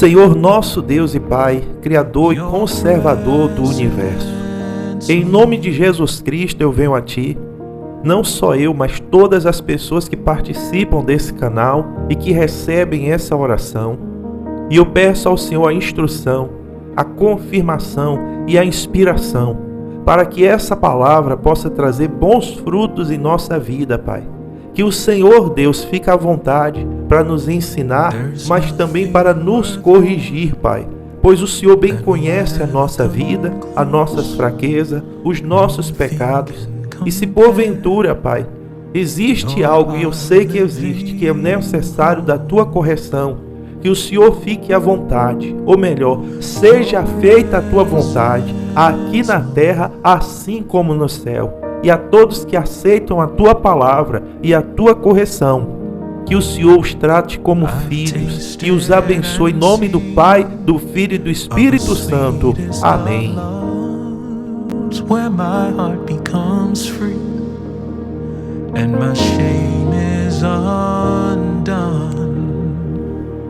Senhor nosso Deus e Pai, Criador e Conservador do Universo, em nome de Jesus Cristo eu venho a Ti, não só eu, mas todas as pessoas que participam desse canal e que recebem essa oração, e eu peço ao Senhor a instrução, a confirmação e a inspiração, para que essa palavra possa trazer bons frutos em nossa vida, Pai. Que o Senhor Deus fique à vontade para nos ensinar, mas também para nos corrigir, Pai. Pois o Senhor bem conhece a nossa vida, as nossas fraquezas, os nossos pecados. E se porventura, Pai, existe algo, e eu sei que existe, que é necessário da Tua correção, que o Senhor fique à vontade, ou melhor, seja feita a Tua vontade, aqui na terra, assim como no céu. E a todos que aceitam a Tua palavra e a Tua correção, que o Senhor os trate como filhos e os abençoe em nome do Pai, do Filho e do Espírito Santo. Amém.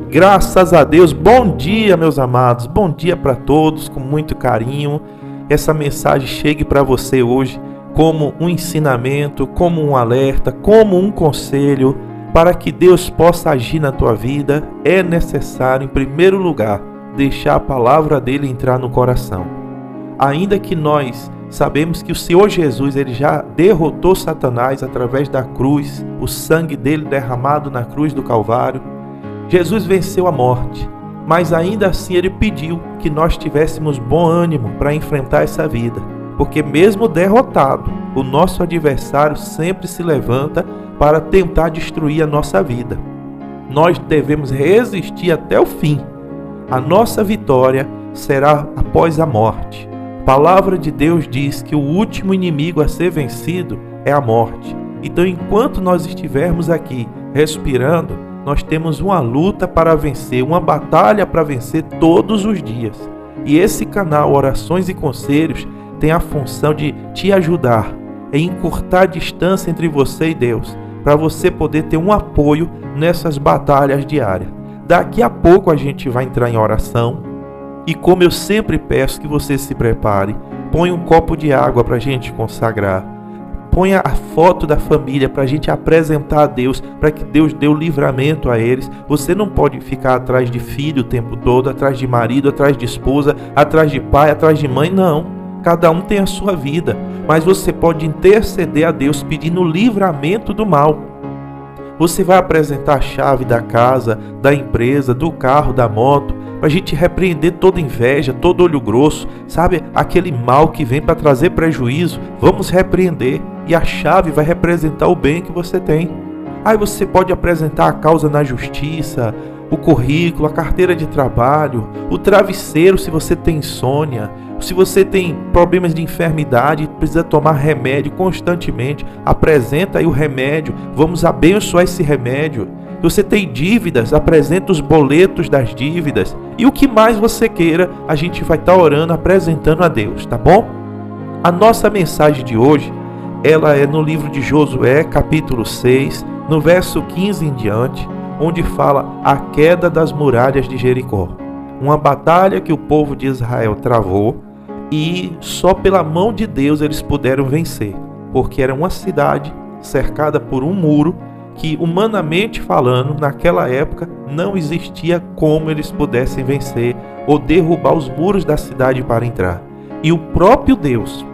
Graças a Deus. Bom dia, meus amados. Bom dia para todos, com muito carinho. Essa mensagem chegue para você hoje como um ensinamento, como um alerta, como um conselho, para que Deus possa agir na tua vida. É necessário, em primeiro lugar, deixar a palavra dele entrar no coração. Ainda que nós sabemos que o Senhor Jesus, ele já derrotou Satanás através da cruz, o sangue dele derramado na cruz do Calvário. Jesus venceu a morte, mas ainda assim ele pediu que nós tivéssemos bom ânimo para enfrentar essa vida. Porque mesmo derrotado, o nosso adversário sempre se levanta para tentar destruir a nossa vida. Nós devemos resistir até o fim. A nossa vitória será após a morte. A palavra de Deus diz que o último inimigo a ser vencido é a morte. Então, enquanto nós estivermos aqui respirando, nós temos uma luta para vencer, uma batalha para vencer todos os dias. E esse canal Orações e Conselhos tem a função de te ajudar a encurtar a distância entre você e Deus, para você poder ter um apoio nessas batalhas diárias. Daqui a pouco a gente vai entrar em oração, e como eu sempre peço que você se prepare, põe um copo de água para a gente consagrar, ponha a foto da família para a gente apresentar a Deus, para que Deus dê o livramento a eles. Você não pode ficar atrás de filho o tempo todo, atrás de marido, atrás de esposa, atrás de pai, atrás de mãe, não. Cada um tem a sua vida, mas você pode interceder a Deus pedindo o livramento do mal. Você vai apresentar a chave da casa, da empresa, do carro, da moto, para a gente repreender toda inveja, todo olho grosso, sabe? Aquele mal que vem para trazer prejuízo, vamos repreender, e a chave vai representar o bem que você tem. Aí você pode apresentar a causa na justiça, o currículo, a carteira de trabalho, o travesseiro se você tem insônia, se você tem problemas de enfermidade e precisa tomar remédio constantemente, apresenta aí o remédio, vamos abençoar esse remédio. Se você tem dívidas, apresenta os boletos das dívidas. E o que mais você queira, a gente vai estar orando, apresentando a Deus, tá bom? A nossa mensagem de hoje, ela é no livro de Josué, capítulo 6, no verso 15 em diante, onde fala a queda das muralhas de Jericó. Uma batalha que o povo de Israel travou, e só pela mão de Deus eles puderam vencer, porque era uma cidade cercada por um muro que, humanamente falando, naquela época não existia como eles pudessem vencer ou derrubar os muros da cidade para entrar. E o próprio Deus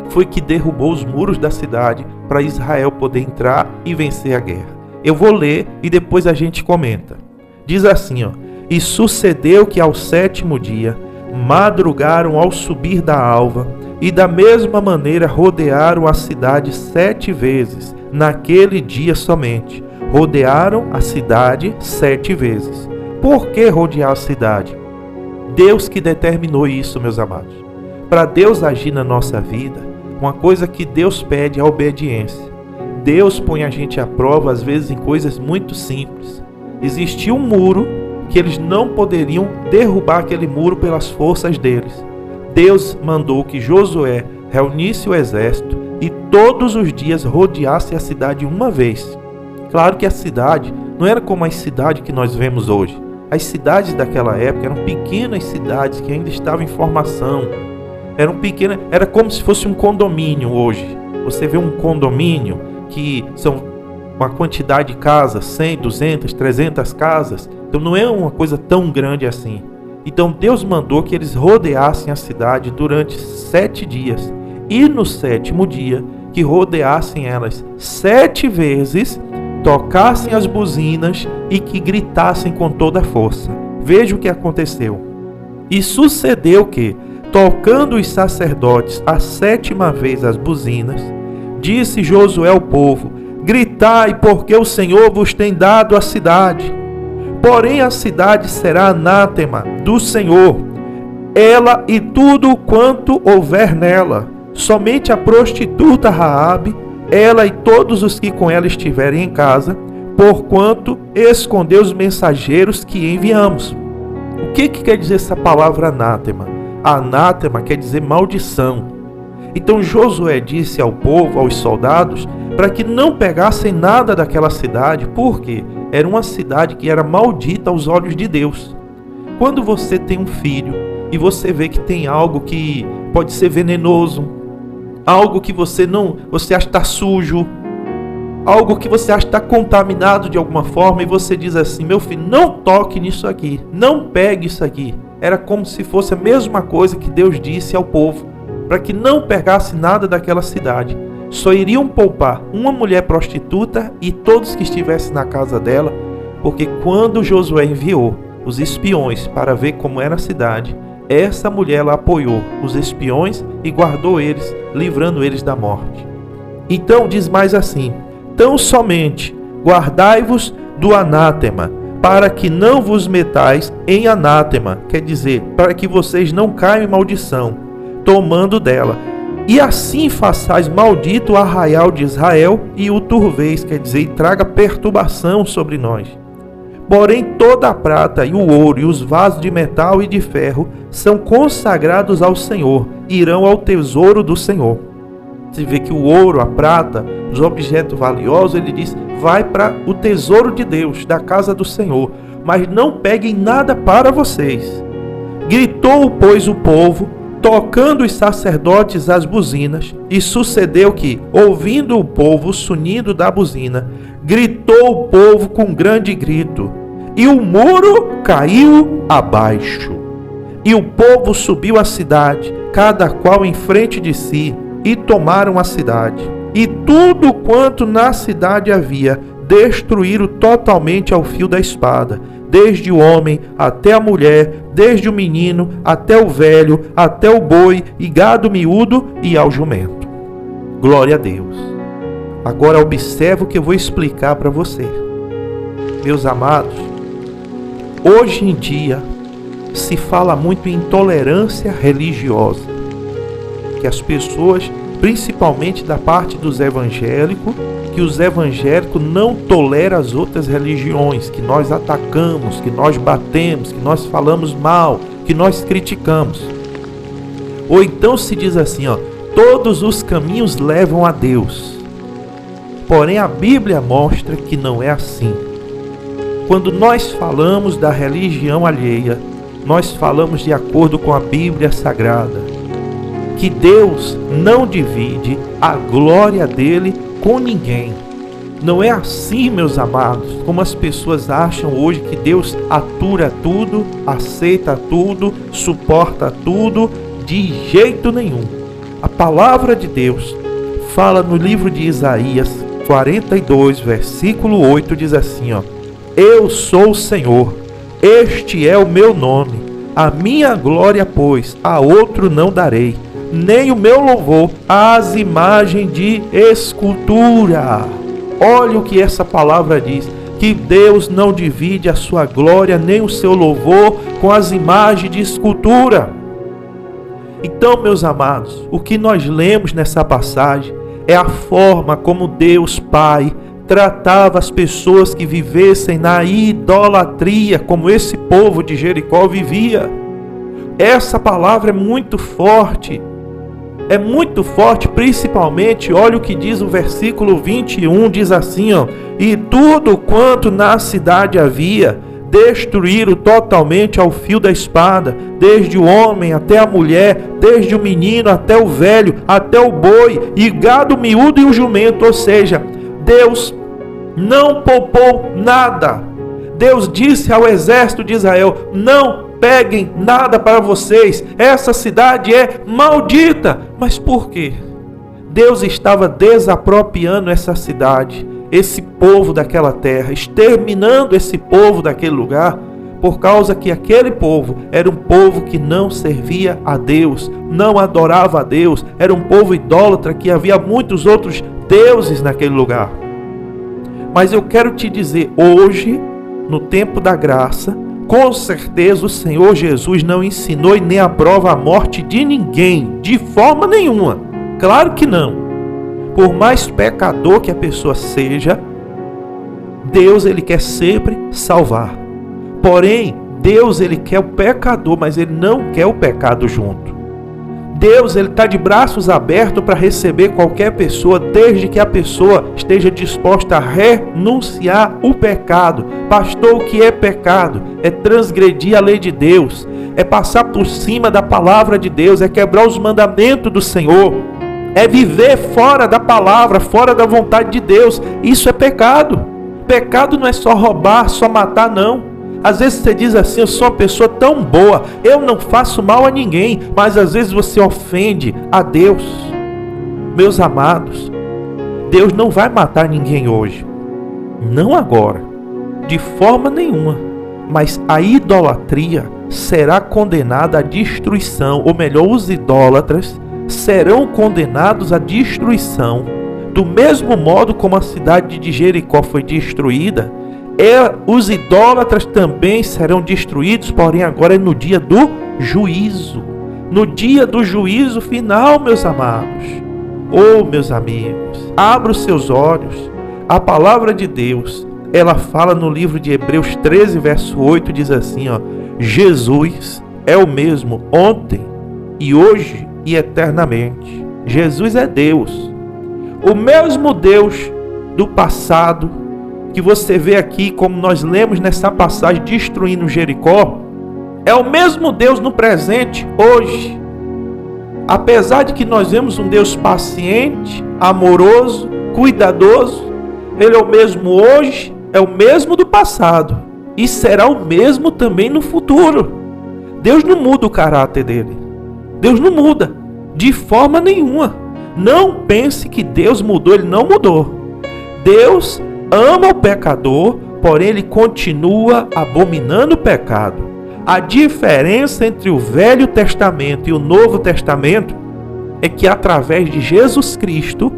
foi que derrubou os muros da cidade para Israel poder entrar e vencer a guerra. Eu vou ler e depois a gente comenta. Diz assim, E sucedeu que ao 7º dia madrugaram ao subir da alva, e da mesma maneira rodearam a cidade 7 vezes, naquele dia somente. Rodearam a cidade 7 vezes. Por que rodear a cidade? Deus que determinou isso, meus amados. Para Deus agir na nossa vida, uma coisa que Deus pede é a obediência. Deus põe a gente à prova, às vezes, em coisas muito simples. Existia um muro que eles não poderiam derrubar aquele muro pelas forças deles. Deus mandou que Josué reunisse o exército e todos os dias rodeasse a cidade uma vez. Claro que a cidade não era como a cidade que nós vemos hoje. As cidades daquela época eram pequenas cidades que ainda estavam em formação. Era como se fosse um condomínio hoje. Você vê um condomínio que são uma quantidade de casas, 100, 200, 300 casas. Então não é uma coisa tão grande assim. Então Deus mandou que eles rodeassem a cidade durante 7 dias. E no 7º dia, que rodeassem elas 7 vezes, tocassem as buzinas e que gritassem com toda a força. Veja o que aconteceu. E sucedeu que, tocando os sacerdotes a 7ª vez as buzinas, disse Josué ao povo: gritai, porque o Senhor vos tem dado a cidade. Porém a cidade será anátema do Senhor, ela e tudo quanto houver nela. Somente a prostituta Raabe, ela e todos os que com ela estiverem em casa, porquanto escondeu os mensageiros que enviamos. O que quer dizer essa palavra anátema? Anátema quer dizer maldição. Então Josué disse ao povo, aos soldados, para que não pegassem nada daquela cidade, porque era uma cidade que era maldita aos olhos de Deus. Quando você tem um filho e você vê que tem algo que pode ser venenoso, algo que você acha que está sujo, algo que você acha que está contaminado de alguma forma, e você diz assim: meu filho, não toque nisso aqui, não pegue isso aqui. Era como se fosse a mesma coisa que Deus disse ao povo, para que não pegasse nada daquela cidade. Só iriam poupar uma mulher prostituta e todos que estivessem na casa dela, porque quando Josué enviou os espiões para ver como era a cidade, essa mulher ela apoiou os espiões e guardou eles, livrando eles da morte. Então diz mais assim: tão somente guardai-vos do anátema, para que não vos metais em anátema, quer dizer, para que vocês não caiam em maldição, tomando dela. E assim façais maldito o arraial de Israel e o turveis, quer dizer, e traga perturbação sobre nós. Porém toda a prata e o ouro e os vasos de metal e de ferro são consagrados ao Senhor, irão ao tesouro do Senhor. Você vê que o ouro, a prata, os objetos valiosos, ele diz, vai para o tesouro de Deus, da casa do Senhor, mas não peguem nada para vocês. Gritou, pois, o povo, tocando os sacerdotes as buzinas, e sucedeu que, ouvindo o povo o sonido da buzina, gritou o povo com grande grito, e o muro caiu abaixo. E o povo subiu à cidade, cada qual em frente de si, e tomaram a cidade. E tudo quanto na cidade havia, destruíram totalmente ao fio da espada, desde o homem até a mulher, desde o menino até o velho, até o boi e gado miúdo e ao jumento. Glória a Deus. Agora observe o que eu vou explicar para você. Meus amados, hoje em dia se fala muito em intolerância religiosa, que as pessoas, principalmente da parte dos evangélicos, que os evangélicos não toleram as outras religiões, que nós atacamos, que nós batemos, que nós falamos mal, que nós criticamos. Ou então se diz assim, todos os caminhos levam a Deus. Porém a Bíblia mostra que não é assim. Quando nós falamos da religião alheia, nós falamos de acordo com a Bíblia Sagrada, que Deus não divide a glória dele com ninguém. Não é assim, meus amados, como as pessoas acham hoje, que Deus atura tudo, aceita tudo, suporta tudo. De jeito nenhum. A palavra de Deus fala no livro de Isaías 42, versículo 8, diz assim, eu sou o Senhor, este é o meu nome, a minha glória, pois, a outro não darei, nem o meu louvor às imagens de escultura. Olha o que essa palavra diz, que Deus não divide a sua glória nem o seu louvor com as imagens de escultura. Então, meus amados, o que nós lemos nessa passagem é a forma como Deus Pai tratava as pessoas que vivessem na idolatria, como esse povo de Jericó vivia. Essa palavra é muito forte. É muito forte, principalmente, olha o que diz o versículo 21, diz assim, e tudo quanto na cidade havia, destruíram totalmente ao fio da espada, desde o homem até a mulher, desde o menino até o velho, até o boi, e gado miúdo e o jumento. Ou seja, Deus não poupou nada. Deus disse ao exército de Israel: não peguem nada para vocês, essa cidade é maldita. Mas por quê? Deus estava desapropriando essa cidade, esse povo daquela terra, exterminando esse povo daquele lugar, por causa que aquele povo era um povo que não servia a Deus, não adorava a Deus, era um povo idólatra, que havia muitos outros deuses naquele lugar. Mas eu quero te dizer, hoje, no tempo da graça, com certeza o Senhor Jesus não ensinou e nem aprova a morte de ninguém, de forma nenhuma. Claro que não. Por mais pecador que a pessoa seja, Deus, ele quer sempre salvar. Porém, Deus, ele quer o pecador, mas ele não quer o pecado junto. Deus, ele está de braços abertos para receber qualquer pessoa, desde que a pessoa esteja disposta a renunciar o pecado. Pastor, o que é pecado? É transgredir a lei de Deus, é passar por cima da palavra de Deus, é quebrar os mandamentos do Senhor, é viver fora da palavra, fora da vontade de Deus. Isso é pecado. Pecado não é só roubar, só matar, não. Às vezes você diz assim: eu sou uma pessoa tão boa, eu não faço mal a ninguém. Mas às vezes você ofende a Deus. Meus amados, Deus não vai matar ninguém hoje, não agora, de forma nenhuma. Mas a idolatria será condenada à destruição. Ou melhor, os idólatras serão condenados à destruição. Do mesmo modo como a cidade de Jericó foi destruída, os idólatras também serão destruídos, porém agora é no dia do juízo. No dia do juízo final, meus amados. Oh, meus amigos, abra os seus olhos. A palavra de Deus, ela fala no livro de Hebreus 13, verso 8, diz assim, Jesus é o mesmo ontem e hoje e eternamente. Jesus é Deus. O mesmo Deus do passado, que você vê aqui, como nós lemos nessa passagem, destruindo Jericó, é o mesmo Deus no presente, hoje. Apesar de que nós vemos um Deus paciente, amoroso, cuidadoso, Ele é o mesmo hoje, é o mesmo do passado, e será o mesmo também no futuro. Deus não muda o caráter dele. Deus não muda, de forma nenhuma. Não pense que Deus mudou, Ele não mudou. Deus ama o pecador, porém ele continua abominando o pecado. A diferença entre o Velho Testamento e o Novo Testamento é que através de Jesus Cristo,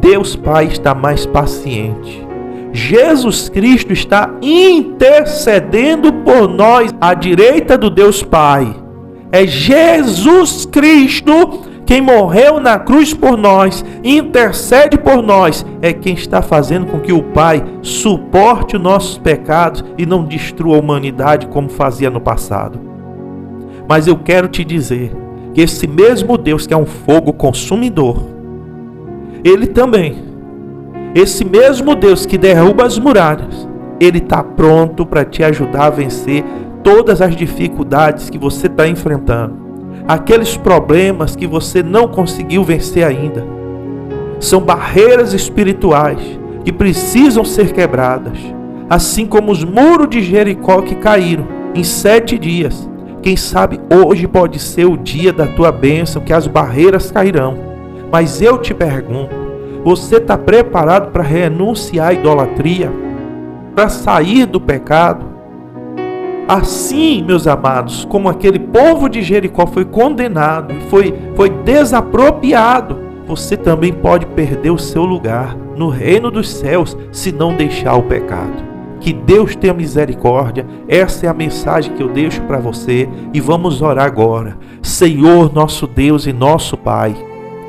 Deus Pai está mais paciente. Jesus Cristo está intercedendo por nós à direita do Deus Pai. É Jesus Cristo quem morreu na cruz por nós, intercede por nós, é quem está fazendo com que o Pai suporte os nossos pecados e não destrua a humanidade como fazia no passado. Mas eu quero te dizer que esse mesmo Deus, que é um fogo consumidor, Ele também, esse mesmo Deus que derruba as muralhas, Ele está pronto para te ajudar a vencer todas as dificuldades que você está enfrentando. Aqueles problemas que você não conseguiu vencer ainda. São barreiras espirituais que precisam ser quebradas. Assim como os muros de Jericó que caíram em 7 dias. Quem sabe hoje pode ser o dia da tua bênção, que as barreiras cairão. Mas eu te pergunto, você está preparado para renunciar à idolatria? Para sair do pecado? Assim, meus amados, como aquele povo de Jericó foi condenado, foi desapropriado, você também pode perder o seu lugar no reino dos céus se não deixar o pecado. Que Deus tenha misericórdia. Essa é a mensagem que eu deixo para você e vamos orar agora. Senhor, nosso Deus e nosso Pai,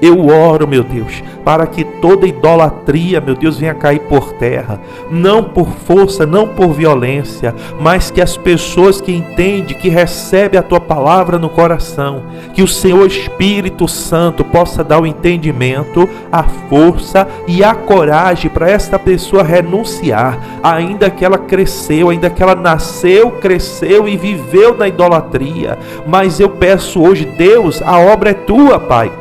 Eu oro, meu Deus, para que toda idolatria, meu Deus, venha cair por terra, não por força, não por violência, mas que as pessoas que entendem, que recebem a Tua palavra no coração, que o Senhor Espírito Santo possa dar o entendimento, a força e a coragem para esta pessoa renunciar, ainda que ela cresceu, ainda que ela nasceu, cresceu e viveu na idolatria. Mas eu peço hoje, Deus, a obra é Tua, Pai.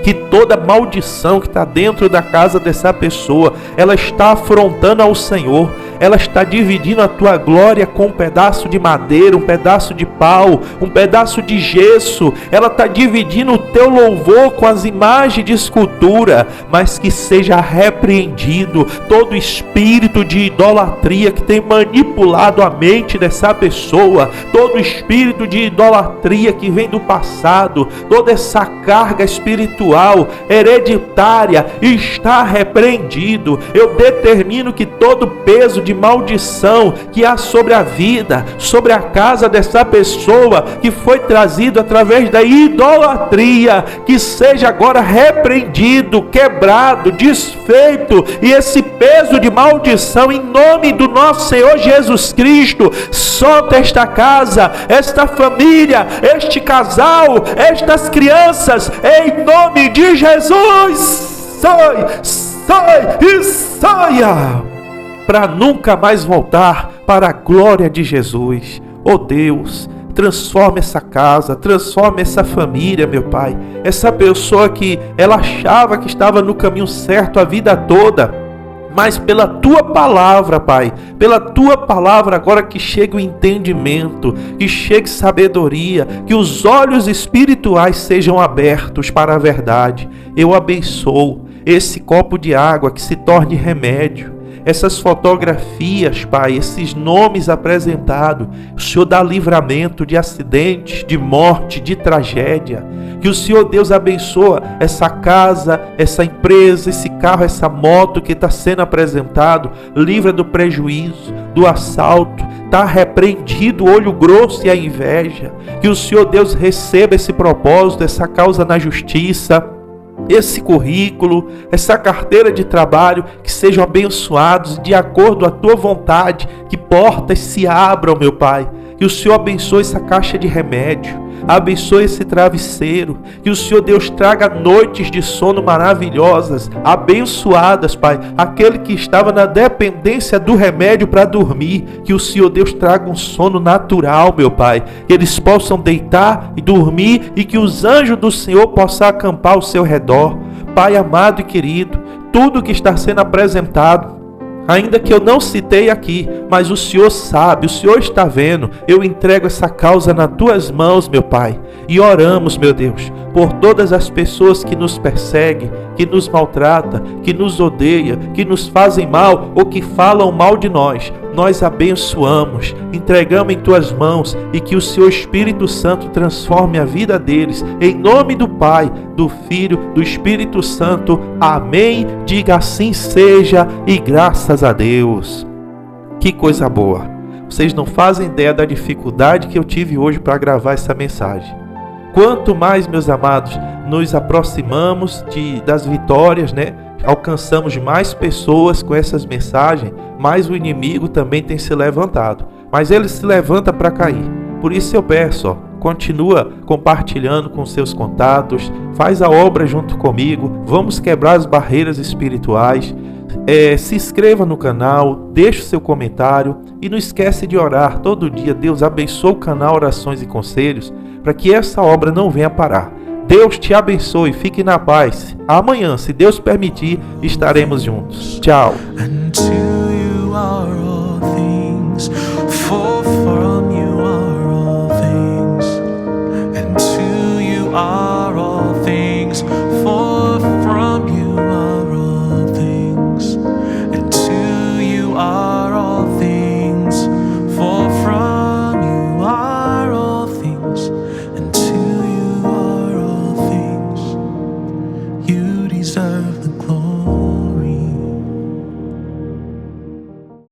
Que toda maldição que está dentro da casa dessa pessoa, ela está afrontando ao Senhor, ela está dividindo a Tua glória com um pedaço de madeira, um pedaço de pau, um pedaço de gesso, ela está dividindo o Teu louvor com as imagens de escultura, mas que seja repreendido todo espírito de idolatria que tem manipulado a mente dessa pessoa, todo espírito de idolatria que vem do passado, toda essa carga espiritual hereditária está repreendido. Eu determino que todo peso de maldição que há sobre a vida, sobre a casa dessa pessoa, que foi trazido através da idolatria, que seja agora repreendido, quebrado, desfeito, e esse peso de maldição, em nome do nosso Senhor Jesus Cristo, solta esta casa, esta família, este casal, estas crianças, em nome de Jesus. Sai e saia, para nunca mais voltar, para a glória de Jesus. Oh Deus, transforma essa casa, transforma essa família, meu Pai. Essa pessoa que ela achava que estava no caminho certo a vida toda, mas pela Tua palavra, Pai, pela Tua palavra agora que chegue o entendimento, que chegue sabedoria, que os olhos espirituais sejam abertos para a verdade. Eu abençoo esse copo de água que se torne remédio, essas fotografias, Pai, esses nomes apresentados. O Senhor dá livramento de acidentes, de morte, de tragédia. Que o Senhor Deus abençoa essa casa, essa empresa, esse carro, essa moto que está sendo apresentado. Livra do prejuízo, do assalto. Está repreendido o olho grosso e a inveja. Que o Senhor Deus receba esse propósito, essa causa na justiça, esse currículo, essa carteira de trabalho, que sejam abençoados de acordo à Tua vontade, que portas se abram, meu Pai. Que o Senhor abençoe essa caixa de remédio, abençoe esse travesseiro, que o Senhor Deus traga noites de sono maravilhosas, abençoadas, Pai. Aquele que estava na dependência do remédio para dormir, que o Senhor Deus traga um sono natural, meu Pai, que eles possam deitar e dormir, e que os anjos do Senhor possam acampar ao seu redor. Pai amado e querido, tudo que está sendo apresentado, ainda que eu não citei aqui, mas o Senhor sabe, o Senhor está vendo. Eu entrego essa causa nas Tuas mãos, meu Pai. E oramos, meu Deus, por todas as pessoas que nos perseguem, que nos maltratam, que nos odeiam, que nos fazem mal ou que falam mal de nós. Nós abençoamos, entregamos em Tuas mãos, e que o Seu Espírito Santo transforme a vida deles. Em nome do Pai, do Filho, do Espírito Santo. Amém. Diga assim seja, e graças a Deus. Que coisa boa. Vocês não fazem ideia da dificuldade que eu tive hoje para gravar essa mensagem. Quanto mais, meus amados, nos aproximamos das vitórias, né? Alcançamos mais pessoas com essas mensagens, mais o inimigo também tem se levantado. Mas ele se levanta para cair. Por isso eu peço, continua compartilhando com seus contatos, faz a obra junto comigo, vamos quebrar as barreiras espirituais. Se inscreva no canal, deixe o seu comentário e não esquece de orar todo dia. Deus abençoe o canal Orações e Conselhos, para que essa obra não venha parar. Deus te abençoe, fique na paz. Amanhã, se Deus permitir, estaremos juntos. Tchau.